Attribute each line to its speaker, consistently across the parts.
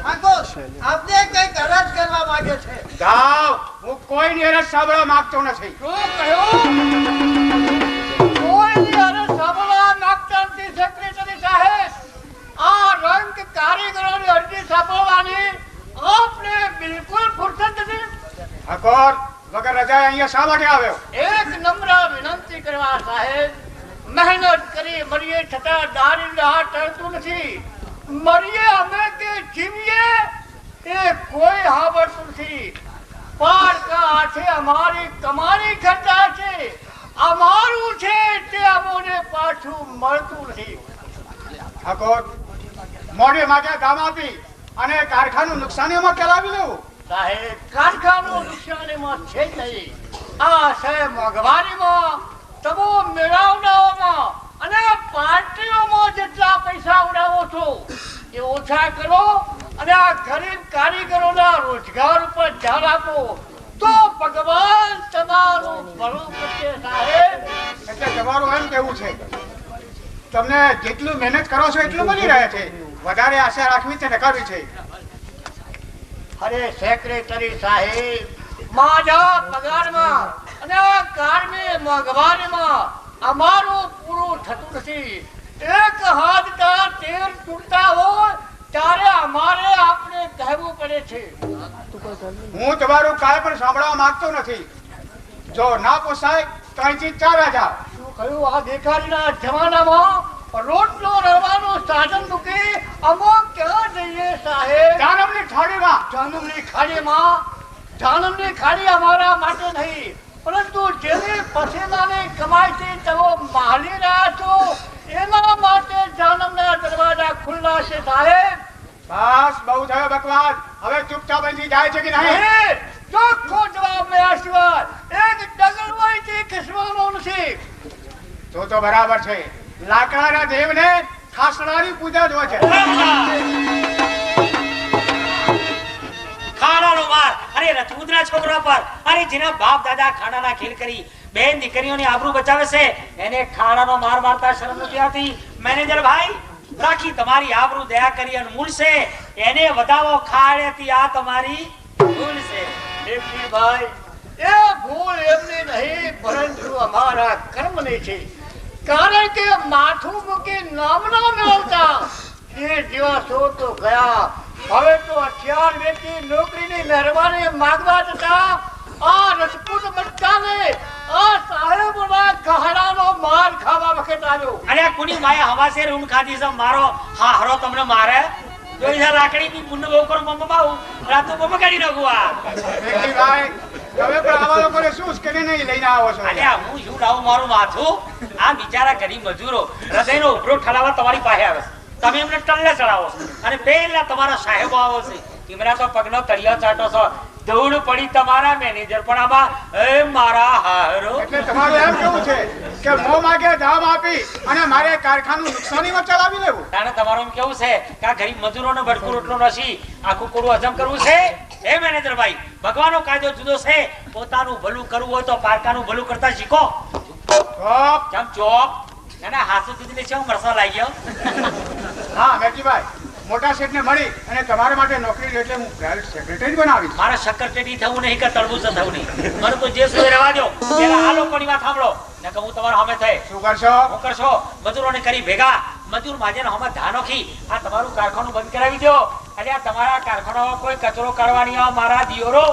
Speaker 1: આપને કઈક અરજ કરવા માંગે છે.
Speaker 2: જાવ, હું કોઈની અરજ સાંભળવા માંગતો નથી.
Speaker 1: શું કહ્યું? કોઈની અરજ સાંભળવા માંગતા નથી સેક્રેટરી સાહેબ. આ રંગ કારીગરોની અરજી સાંભળવાની આપને બિલકુલ ફુરસત નથી.
Speaker 2: ઠાકોર વગર રજાએ અહીંયા શા માટે આવ્યો?
Speaker 1: એક નમ્ર વિનંતી કરવા સાહેબ. મહેનત કરી મરીએ છતાં દારિદ્ર્ય હાથ ટળતું નથી. મરીએ અમે કે જીવીએ એ કોઈ હાંભળતું નથી. પાડકા હાથે અમારી કમાણી કરતા છે. અમારું છે તે અમોને પાછું મળતું નથી.
Speaker 2: ઠાકોર મોઢે માગે દામ આપી અને કારખાનું નુકસાનીમાં ચલાવી લેવું.
Speaker 1: સાહેબ કારખાનું નુકસાનીમાં છે જ નહીં. આ છે મોંઘવારીમાં, તમો મેળાવડાઓમાં અને પાર્ટીઓમાં જેટલા પૈસા ઉડાવો છો એ ઓછા કરો અને આ ગરીબ કારીગરોના રોજગાર ઉપર ધ્યાન આપો તો ભગવાન તમારું ભલું કરશે સાહેબ.
Speaker 2: એટલે તમારું એમ કેવું છે તમને જેટલું મહેનત કરો છો એટલું મળી રહે છે, વધારે આશા રાખવી છે નકારવી છે?
Speaker 1: અરે સેક્રેટરી સાહેબ, મારા પગારમાં અને આ કારની મોંઘવારીમાં અમારું પૂરું થતું નથી. એક હાથના તેલ તૂટતા હોય ત્યારે અમારે આપણે કહેવું પડે છે.
Speaker 2: હું તમારું કાંઈ પણ સાંભળવા માંગતો નથી. જો ના પોસાય તો અહીંથી ચાલ્યા જાઓ.
Speaker 1: શું કહ્યું? આ ભિખારીના જમાનામાં રોટલો રળવાનું સાધન મૂકી અમો ક્યાં જઈએ સાહેબ?
Speaker 2: જાનમની થાળીમાં.
Speaker 1: જાનમની ખાડીમાં? જાનમની ખાડી અમારા માટે નહીં, પરંતુ જેની પસીનાની કમાઈથી તમે માલી રહ્યા છો એના માટે જાનમના દરવાજા ખુલ્લા છે સાહેબ.
Speaker 2: બસ બહુ થયો બકવાસ. હવે ચૂપચાપ અહીંથી જાય છે કે નહીં?
Speaker 1: ચોખ્ખો જવાબ મેળવ્યા સિવાય એક ડગરવાઈથી ખસવાનો નથી.
Speaker 2: તો બરાબર છે. લાકડાના દેવને ખાસડાની પૂજા જ હોય છે.
Speaker 3: ખાડાનો માર અરે રજપૂતના છોકરા પર, અરે જેના બાપ દાદા ખાડાના ખેલ કરી બેન દીકરીઓની આબરૂ બચાવે છે એને ખાડાનો માર મારતા શરમ નથી આવતી? મેનેજર ભાઈ, રાખી તમારી આબરૂ દયા કરી અનમૂલ છે, એને વધાવો ખાડેથી આ તમારી ભૂલ છે.
Speaker 1: દેવજીભાઈ, એ ભૂલ એમની નહીં પરંતુ અમારા કર્મની છે. કારણ કે માથું મૂકી નામના મેળવતા એ દિવસો તો ગયા. હવે તો હથિયાર વેચી નોકરીની મહેરબાની માંગવા જતા આ રજપૂત બચ્ચાને આ સાહેબોના કહાડાનો માર ખાવા વખત આવ્યો.
Speaker 3: અરે કોની માયા હવાસે રૂમ ખાધી છે મારો હારો તમને મારે? જોઈ છે લાકડીની મુન્નો બહુ કરો મમ્મા બાઉ રાતો મમ્મા કાઢી નાખું. આ
Speaker 2: ભાઈ તમે પણ આવા લોકોને શું ઉશ્કેરી નહીં લઈને આવો છો?
Speaker 3: અલ્યા હું શું લાવું મારું માથું? આ બિચારા ગરીબ મજૂરો હૃદયનો ઉભરો ઠલાવા તમારી પાસે આવે છે, તમે એમને ટલ્લે ચડાવો અને પેલા તમારા સાહેબો આવો છે એમના તો પગનો તળિયો ચાટો છો. દৌડ પડી તમારા મેનેજર પણ આમાં એ મારા હારો.
Speaker 2: એટલે તમારું એમ કેવું છે કે મો માગે દામ આપી અને મારે કારખાનું નુકસાનીમાં ચલાવી લેવું?
Speaker 3: તાણે તમારું એમ કેવું છે કે આ ગરીબ મજૂરોનો ભડકું રોટલો નથી આખું કોડું હજમ કરવું છે? એ મેનેજર ભાઈ, ભગવાનનો કાયદો જુદો છે. પોતાનું ભલું કરવું હોય તો પારકાનું ભલું કરતા શીખો. કેમ ચોપ ના હાસુ દૂધ લે છે હું મરસા લાગી ગયો.
Speaker 2: હા મેજીભાઈ, મોટા શેઠને મળી અને તમારા માટે નોકરી એટલે હું પ્રાઇવેટ સેક્રેટરી બનાવીશ.
Speaker 3: મારે શક્કરટેટી થવું નહીં કે તળબૂચ થવું નહીં. મને તો જે સુધી રહેવા દો. પેલા આ લોકોની વાત સાંભળો ને કે હું તમારા સામે થઈ
Speaker 2: શું કરશો?
Speaker 3: હું કરશો મજૂરોને કરી ભેગા મજૂર માજેનો હમણાં ધાનો ખી આ તમારું કારખાનું બંધ કરાવી દો. અરે આ તમારા કારખાનામાં કોઈ કચરો કાઢવાની આવે મારા દિયોરો.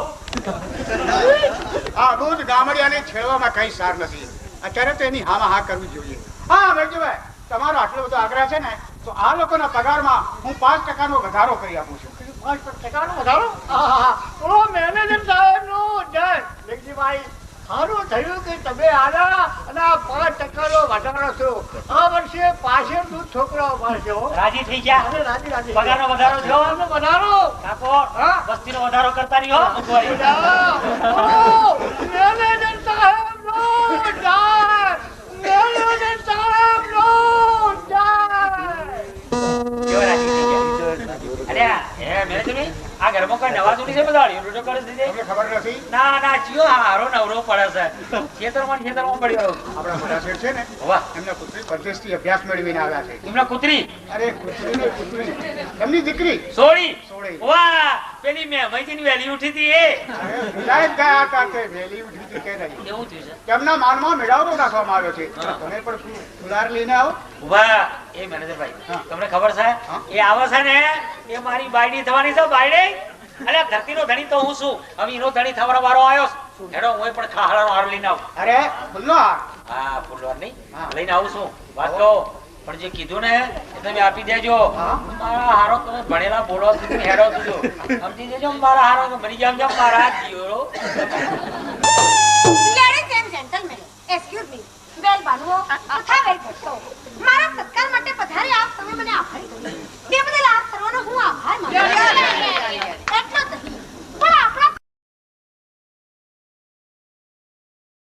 Speaker 2: આ દૂધ ગામડિયાને છેડવામાં કઈ સાર નથી. અત્યારે તો એની હામાં હા કરવી જોઈએ. હા મેજીભાઈ, તમારો આટલો બધો આગ્રહ છે ને તો આ લોકોના પગારમાં હું 5% નો વધારો કરી આપું છું.
Speaker 1: 5% નો વધારો? ઓ મેનેજર સાહેબનું જય. દેવજીભાઈ, સારું થયું કે તમે આવ્યા અને આ 5% નો વધારો છો. આ વર્ષે પાછળ દૂધ છોકરાઓ પાડશો.
Speaker 3: રાજી થઈ ગયા?
Speaker 1: અરે રાજી
Speaker 3: પગારનો વધારો થયો?
Speaker 1: પગારનો વધારો
Speaker 3: કાકો વસ્તીનો વધારો કરતા નહીં હો.
Speaker 1: મેનેજર સાહેબનો જય. મેનેજર સાહેબનો જય.
Speaker 3: કેવા રાજી થઈ ગયા? અરે એ મેનેજર ભાઈ, આ ઘરમાં કોઈ નવા જૂની છે બધા હળીયો કરે છે
Speaker 2: તમને ખબર નથી
Speaker 3: ના ના જીઓ હારો નવરો પડે છે ખેતરમાં પડ્યો
Speaker 2: આપણા મોટા શેઠ છે ને
Speaker 3: વાહ
Speaker 2: એમના પુત્રી પરદેશથી અભ્યાસ મેળવીને આવ્યા છે
Speaker 3: એમના કૂતરી
Speaker 2: અરે પુત્રી ને પુત્રી એમની દીકરી
Speaker 3: સોળી
Speaker 2: સોળી.
Speaker 3: વાહ પેલી મેમઈથી વેલી ઉઠી હતી એ
Speaker 2: અરે વિલાયત ગયા હતા તે વહેલી ઉઠી હતી કે નહીં
Speaker 3: એવું થયું છે
Speaker 2: તેમના માનમાં મેળાવડો રાખવામાં આવ્યો છે તમે પણ ફુલાર લઈને આવો
Speaker 3: વાહ એ મેનેજરભાઈ
Speaker 2: હા.
Speaker 3: તમને ખબર છે
Speaker 2: હા.
Speaker 3: એ આવે છે ને એ મારી બાયડી થવાની છે બાયડી અલે ધરતીનો ધણી તો હું છું હવે એનો ધણી થવાનો વારો આવ્યો છે હેડો હું પણ ખાહડાનો હાર લઈને આવું
Speaker 2: અરે ફૂલનો હાર
Speaker 3: હા ફૂલવાર નહીં
Speaker 2: હા.
Speaker 3: લઈને આવું છું વાત કહો પણ જે કીધું ને એ તમે આપી દેજો
Speaker 2: હા.
Speaker 3: મારા હારો તમે ભણેલા બોલો તમે હેડો તુજો સમજી દેજો મારા હારો તો ભણી જામ મારા જીવરો
Speaker 4: Ladies and gentlemen, excuse me. Well, Banu, how have I got so?